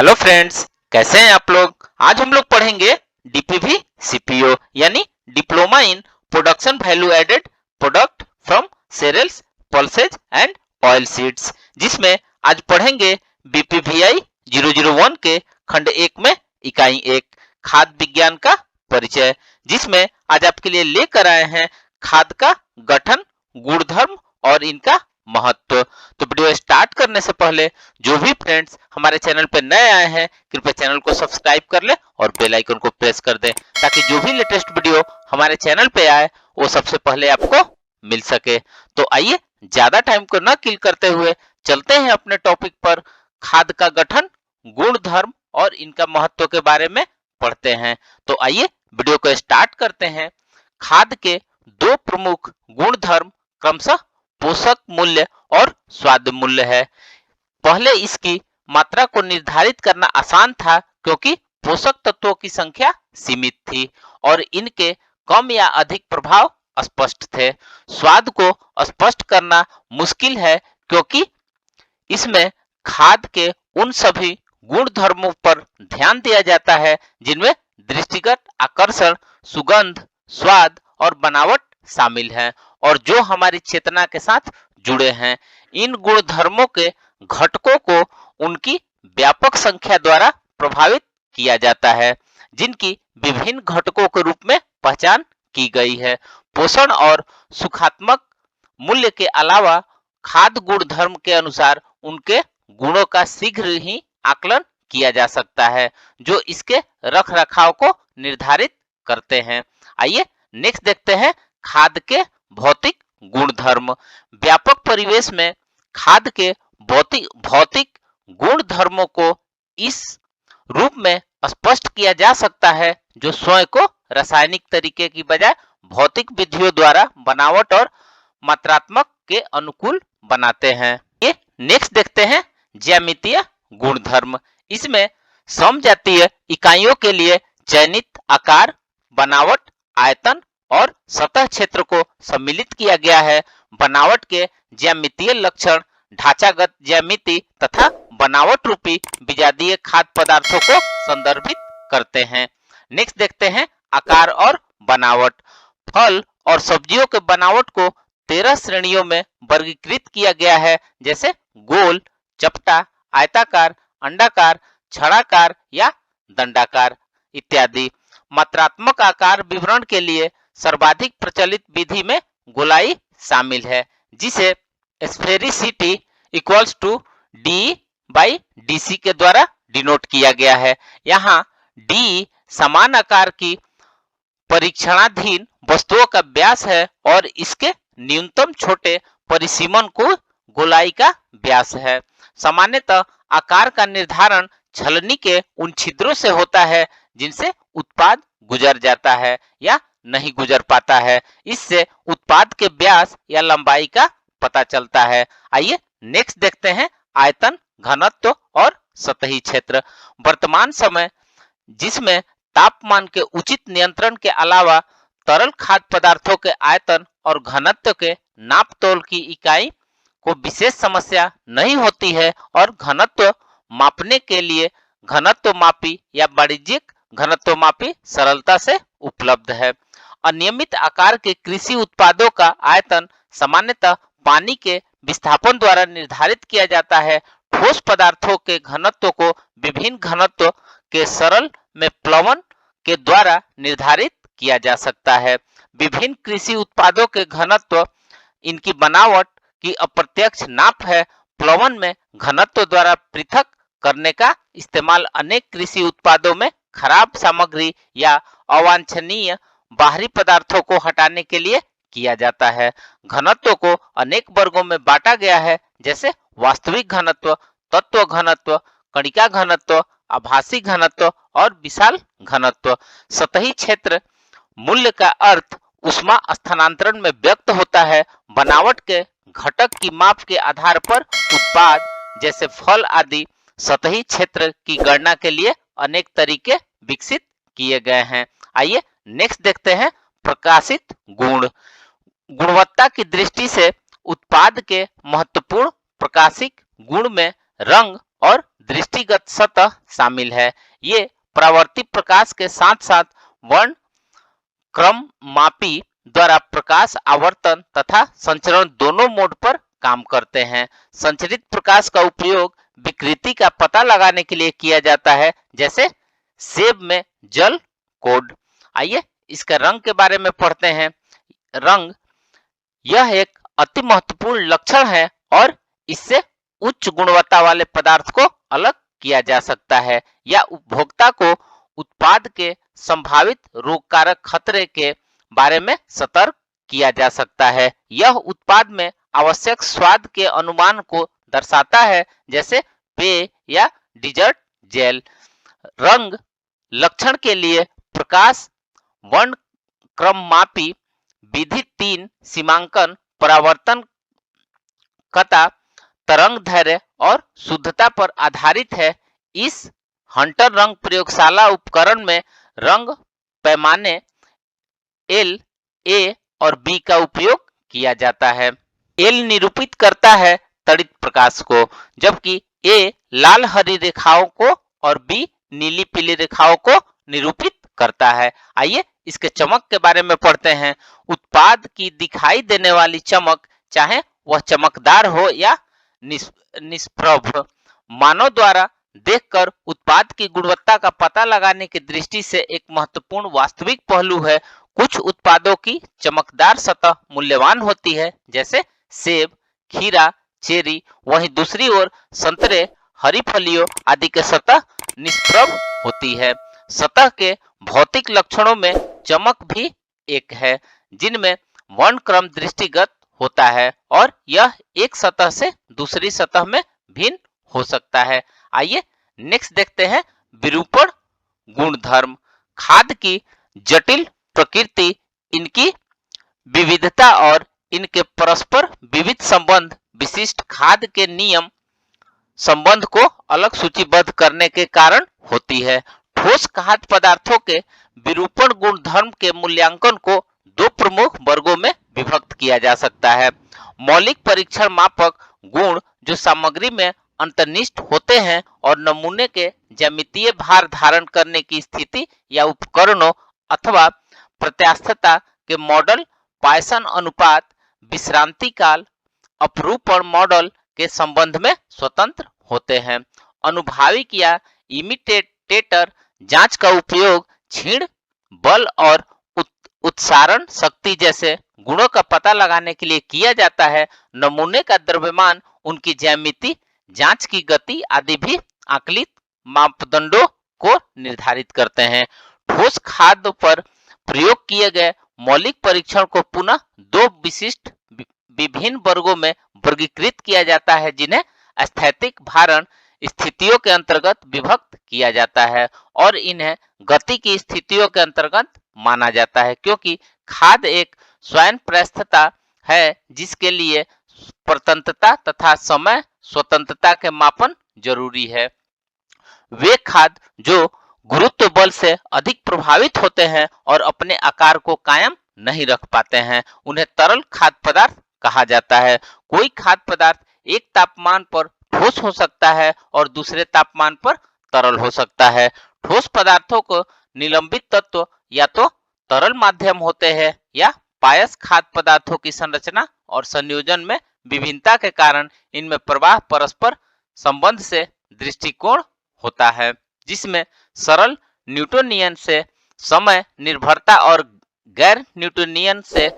Hello friends, कैसे हैं आप लोग। आज हम लोग पढ़ेंगे डीपीवी सीपीओ यानी diploma in production value added product from cereals, pulses and oil seeds, जिसमें आज पढ़ेंगे बीपीवीआई 001 के खंड 1 में इकाई 1 खाद्य विज्ञान का परिचय, जिसमें आज आपके लिए लेकर आए हैं खाद का गठन, गुणधर्म और इनका महत्व। तो वीडियो स्टार्ट करने से पहले जो भी फ्रेंड्स हमारे चैनल पे नए आए हैं कृपया चैनल को सब्सक्राइब कर ले और बेल आइकन को प्रेस कर दें ताकि जो भी लेटेस्ट वीडियो हमारे चैनल पे आए वो सबसे पहले आपको मिल सके। तो आइए ज्यादा टाइम को न किल करते हुए चलते हैं अपने टॉपिक पर। खाद का गठन, गुण धर्म और इनका महत्व के बारे में पढ़ते हैं। तो आइए वीडियो को स्टार्ट करते हैं। खाद के दो प्रमुख गुण धर्म क्रमशः पोषक मूल्य और स्वाद मूल्य है। पहले इसकी मात्रा को निर्धारित करना आसान था क्योंकि पोषक तत्वों की संख्या सीमित थी और इनके कम या अधिक प्रभाव स्पष्ट थे। स्वाद को स्पष्ट करना मुश्किल है क्योंकि इसमें खाद के उन सभी गुण धर्मों पर ध्यान दिया जाता है जिनमें दृष्टिगत आकर्षण, सुगंध, स्वाद और बनावट शामिल है और जो हमारी चेतना के साथ जुड़े हैं। इन गुण धर्मों के घटकों को उनकी व्यापक संख्या द्वारा प्रभावित किया जाता है, जिनकी विभिन्न घटकों के रूप में पहचान की गई है। पोषण और सुखात्मक मूल्य के अलावा खाद्य गुण धर्म के अनुसार उनके गुणों का शीघ्र ही आकलन किया जा सकता है जो इसके रख रखाव को निर्धारित करते हैं। आइए नेक्स्ट देखते हैं खाद्य के भौतिक गुण धर्म। व्यापक परिवेश में खाद्य के भौतिक गुण धर्मों को इस रूप में स्पष्ट किया जा सकता है जो स्वयं को रासायनिक तरीके की बजाय भौतिक विधियों द्वारा बनावट और मात्रात्मक के अनुकूल बनाते हैं। ये नेक्स्ट देखते हैं ज्यामितीय गुण धर्म। इसमें समजातीय इकाइयों के लिए चयनित आकार, बनावट, आयतन और सतह क्षेत्र को सम्मिलित किया गया है। बनावट के ज्यामितीय लक्षण ढांचागत ज्यामिति तथा बनावट रूपी विजातीय खाद्य पदार्थों को संदर्भित करते हैं। नेक्स्ट देखते हैं आकार और बनावट। फल और सब्जियों के बनावट को 13 श्रेणियों में वर्गीकृत किया गया है, जैसे गोल, चपटा, आयताकार, अंडाकार, छड़ाकार या दंडाकार इत्यादि। मात्रात्मक आकार विवरण के लिए सर्वाधिक प्रचलित विधि में गोलाई शामिल है, जिसे sphericity equals to D by DC के द्वारा डिनोट किया गया है। यहाँ डी समान आकार की परीक्षणाधीन वस्तुओं का व्यास है और इसके न्यूनतम छोटे परिसीमन को गोलाई का व्यास है। सामान्यतः आकार का निर्धारण छलनी के उन छिद्रों से होता है जिनसे उत्पाद गुजर जाता है या नहीं गुजर पाता है। इससे उत्पाद के व्यास या लंबाई का पता चलता है। आइए नेक्स्ट देखते हैं आयतन, घनत्व और सतही क्षेत्र। वर्तमान समय जिसमें तापमान के उचित नियंत्रण के अलावा तरल खाद्य पदार्थों के आयतन और घनत्व के नाप तोल की इकाई को विशेष समस्या नहीं होती है और घनत्व मापने के लिए घनत्व मापी या वाणिज्यिक घनत्व मापी सरलता से उपलब्ध है। अनियमित आकार के कृषि उत्पादों का आयतन सामान्यतः पानी के विस्थापन द्वारा निर्धारित किया जाता है। ठोस पदार्थों के घनत्व को विभिन्न घनत्व के सरल में प्लवन के द्वारा निर्धारित किया जा सकता है। विभिन्न कृषि उत्पादों के घनत्व इनकी बनावट की अप्रत्यक्ष नाप है। प्लवन में घनत्व द्वारा पृथक करने का इस्तेमाल अनेक कृषि उत्पादों में खराब सामग्री या अवांछनीय बाहरी पदार्थों को हटाने के लिए किया जाता है। घनत्व को अनेक वर्गों में बांटा गया है, जैसे वास्तविक घनत्व, तत्व घनत्व, कणिका घनत्व, आभासी घनत्व और विशाल घनत्व। सतही क्षेत्र मूल्य का अर्थ ऊष्मा स्थानांतरण में व्यक्त होता है। बनावट के घटक की माप के आधार पर उत्पाद जैसे फल आदि सतही क्षेत्र की गणना के लिए अनेक तरीके विकसित किए गए हैं। आइए नेक्स्ट देखते हैं प्रकाशित गुण। गुणवत्ता की दृष्टि से उत्पाद के महत्वपूर्ण प्रकाशिक गुण में रंग और दृष्टिगत सतह शामिल है। ये परावर्तित प्रकाश के साथ साथ वर्ण क्रममापी द्वारा प्रकाश आवर्तन तथा संचरण दोनों मोड पर काम करते हैं। संचरित प्रकाश का उपयोग विकृति का पता लगाने के लिए किया जाता है, जैसे सेब में जल कोड। आइए इसका रंग के बारे में पढ़ते हैं। रंग यह एक अति महत्वपूर्ण लक्षण है और इससे उच्च गुणवत्ता वाले पदार्थ को अलग किया जा सकता है या उपभोक्ता को उत्पाद के संभावित रोगकारक खतरे के बारे में सतर्क किया जा सकता है। यह उत्पाद में आवश्यक स्वाद के अनुमान को दर्शाता है, जैसे पेय या डिजर्ट जेल। रंग लक्षण के लिए प्रकाश वर्ण क्रममापी विधि 3 सीमांकन, परावर्तन कता, तरंग दैर्ध्य और शुद्धता पर आधारित है। इस हंटर रंग प्रयोगशाला उपकरण में रंग पैमाने एल, ए और बी का उपयोग किया जाता है। एल निरूपित करता है तड़ित प्रकाश को, जबकि ए लाल हरी रेखाओं को और बी नीली पीली रेखाओं को निरूपित करता है। आइए इसके चमक के बारे में पढ़ते हैं। उत्पाद की दिखाई देने वाली चमक, चाहे वह चमकदार हो या निष्प्रभ, मानव द्वारा देखकर उत्पाद की गुणवत्ता का पता लगाने की दृष्टि से एक महत्वपूर्ण वास्तविक पहलू है। कुछ उत्पादों की चमकदार सतह मूल्यवान होती है, जैसे सेब, खीरा, चेरी। वहीं दूसरी ओर संतरे, हरी फलियों आदि के सतह निष्प्रभ होती है। सतह के भौतिक लक्षणों में चमक भी एक है, जिनमें वर्ण क्रम दृष्टिगत होता है और यह एक सतह से दूसरी सतह में भिन्न हो सकता है। आइए नेक्स्ट देखते हैं विरूपण गुणधर्म। खाद की जटिल प्रकृति, इनकी विविधता और इनके परस्पर विविध संबंध विशिष्ट खाद के नियम संबंध को अलग सूचीबद्ध करने के कारण होती है। ठोस खाद्य पदार्थों के विरूपण गुणधर्म के मूल्यांकन को दो प्रमुख वर्गों में विभक्त किया जा सकता है। मौलिक परीक्षण मापक गुण जो सामग्री में अंतर्निष्ठ होते हैं और नमूने के ज्यामितीय भार धारण करने की स्थिति या उपकरणों अथवा प्रत्यास्थता के मॉडल, पायसन अनुपात, विश्रांति काल, अपरूपण मॉडल के संबंध में स्वतंत्र होते हैं। अनुभाविक या इमिटेटर जांच का उपयोग क्षीण बल और उत्सारण शक्ति जैसे गुणों का पता लगाने के लिए किया जाता है। नमूने का द्रव्यमान, उनकी ज्यामिति, जांच की गति आदि भी आकलित मापदंडों को निर्धारित करते हैं। ठोस खाद्य पर प्रयोग किए गए मौलिक परीक्षण को पुनः दो विशिष्ट विभिन्न वर्गों में वर्गीकृत किया जाता है, जिन्हें स्थैतिक भारण स्थितियों के अंतर्गत विभक्त किया जाता है और इन्हें गति की स्थितियों के अंतर्गत माना जाता है, क्योंकि खाद्य एक स्वयंप्रस्थता है जिसके लिए स्वतंत्रता तथा समय स्वतंत्रता के मापन जरूरी है। वे खाद्य जो गुरुत्व बल से अधिक प्रभावित होते हैं और अपने आकार को कायम नहीं रख पाते हैं, उन्हें तरल खाद्य पदार्थ कहा जाता है। कोई खाद्य पदार्थ एक तापमान पर ठोस हो सकता है और दूसरे तापमान पर तरल हो सकता है। ठोस पदार्थों को निलंबित तत्व या तो तरल माध्यम होते हैं या पायस खाद्य पदार्थों की संरचना और संयोजन में विभिन्नता के कारण इनमें प्रवाह परस्पर संबंध से दृष्टिकोण होता है, जिसमें सरल न्यूटोनियन से समय निर्भरता और गैर न्यूटोनियन से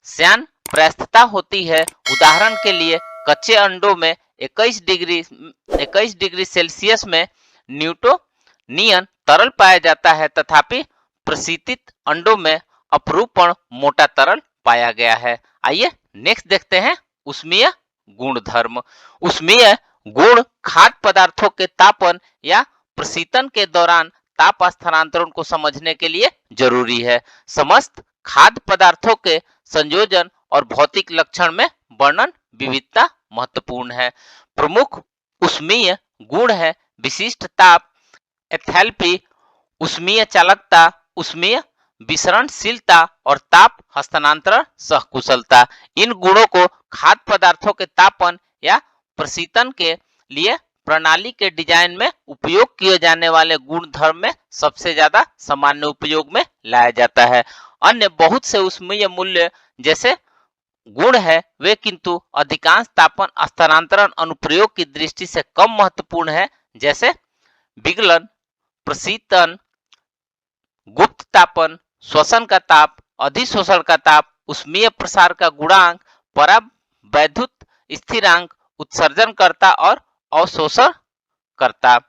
श्यान प्रस्थता होती है। उदाहरण के लिए कच्चे अंडों में 21 डिग्री सेल्सियस में न्यूटोनियन तरल पाया जाता है, तथापि प्रशीतित अंडों में अपरूपण मोटा तरल पाया गया है। आइए नेक्स्ट देखते हैं उष्मीय गुणधर्म। उष्मीय गुण खाद्य पदार्थों के तापन या प्रशीतन के दौरान ताप स्थानांतरण को समझने के लिए जरूरी है। समस्त खाद्य पदार्थों के संयोजन और भौतिक लक्षण में वर्णन विविधता महत्वपूर्ण है। प्रमुख उष्मीय गुण है विशिष्ट ताप, एंथैल्पी, उष्मीय चालकता, उष्मीय विसरणशीलता और ताप हस्तांतरण सहकुशलता। इन गुणों को खाद्य पदार्थों के तापन या प्रशीतन के लिए प्रणाली के डिजाइन में उपयोग किए जाने वाले गुण धर्म में सबसे ज्यादा सामान्य उपयोग में लाया जाता है। अन्य बहुत से ऊष्मीय मूल्य जैसे गुण है वे किंतु अधिकांश तापन स्थानांतरण अनुप्रयोग की दृष्टि से कम महत्वपूर्ण है, जैसे विगलन, प्रशीतन, गुप्त तापन, श्वसन का ताप, अधिशोषण का ताप, ऊष्मीय प्रसार का गुणांक, परावैद्युत स्थिरांक, उत्सर्जनकर्ता और अवशोषणकर्ता।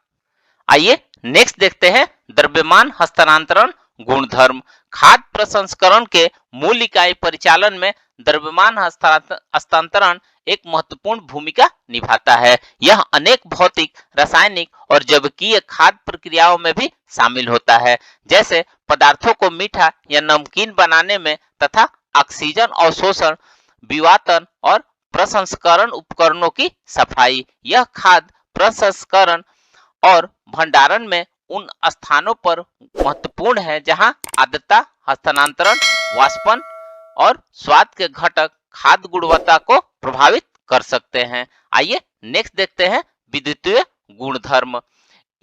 आइए नेक्स्ट देखते हैं द्रव्यमान हस्तांतरण गुणधर्म। खाद्य प्रसंस्करण के मूल इकाई परिचालन में द्रव्यमान हस्तांतरण एक महत्वपूर्ण भूमिका निभाता है। यह अनेक भौतिक, रासायनिक और जैविकीय खाद्य प्रक्रियाओं में भी शामिल होता है, जैसे पदार्थों को मीठा या नमकीन बनाने में तथा ऑक्सीजन अवशोषण, विवातन और प्रसंस्करण उपकरणों की सफाई। यह खाद्य प्रसंस्करण और भंडारण में उन स्थानों पर महत्वपूर्ण है जहां आर्द्रता, हस्तांतरण, वाष्पन और स्वाद के घटक खाद्य गुणवत्ता को प्रभावित कर सकते हैं। आइए नेक्स्ट देखते हैं विद्युतीय गुणधर्म।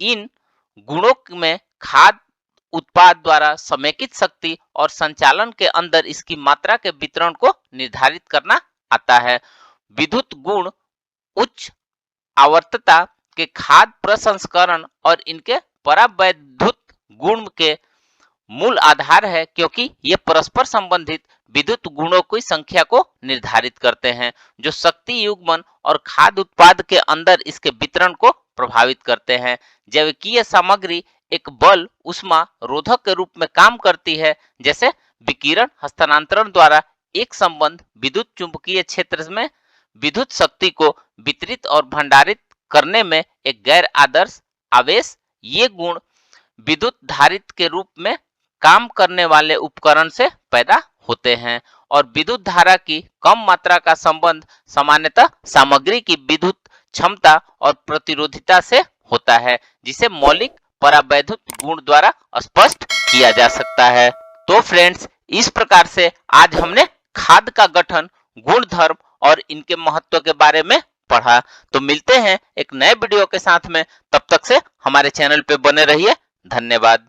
इन गुणों में खाद्य उत्पाद द्वारा समेकित शक्ति और संचालन के अंदर इसकी मात्रा के वितरण को निर्धारित करना आता है। विद्युत गुण उच्च आवर्तता के खाद्य प्रसंस्करण और इनके परावैद्युत गुण के मूल आधार है, क्योंकि ये परस्पर संबंधित विद्युत गुणों की संख्या को निर्धारित करते हैं जो शक्ति युग्मन और खाद्य उत्पाद के अंदर इसके वितरण को प्रभावित करते हैं। जैविकीय सामग्री एक बल उष्मा रोधक के रूप में काम करती है, जैसे विकिरण हस्तांतरण द्वारा एक संबंध विद्युत चुंबकीय क्षेत्र में विद्युत शक्ति को वितरित और भंडारित करने में एक गैर आदर्श आवेश। ये गुण विद्युत धारित के रूप में काम करने वाले उपकरण से पैदा होते हैं और विद्युत धारा की कम मात्रा का संबंध सामान्यतः सामग्री की विद्युत क्षमता और प्रतिरोधिता से होता है, जिसे मौलिक परावैद्युत गुण द्वारा स्पष्ट किया जा सकता है। तो फ्रेंड्स, इस प्रकार से आज हमने खाद्य का गठन, गुण धर्म और इनके महत्व के बारे में पढ़ा। तो मिलते हैं एक नए वीडियो के साथ में, तब तक से हमारे चैनल पे बने रहिए। धन्यवाद।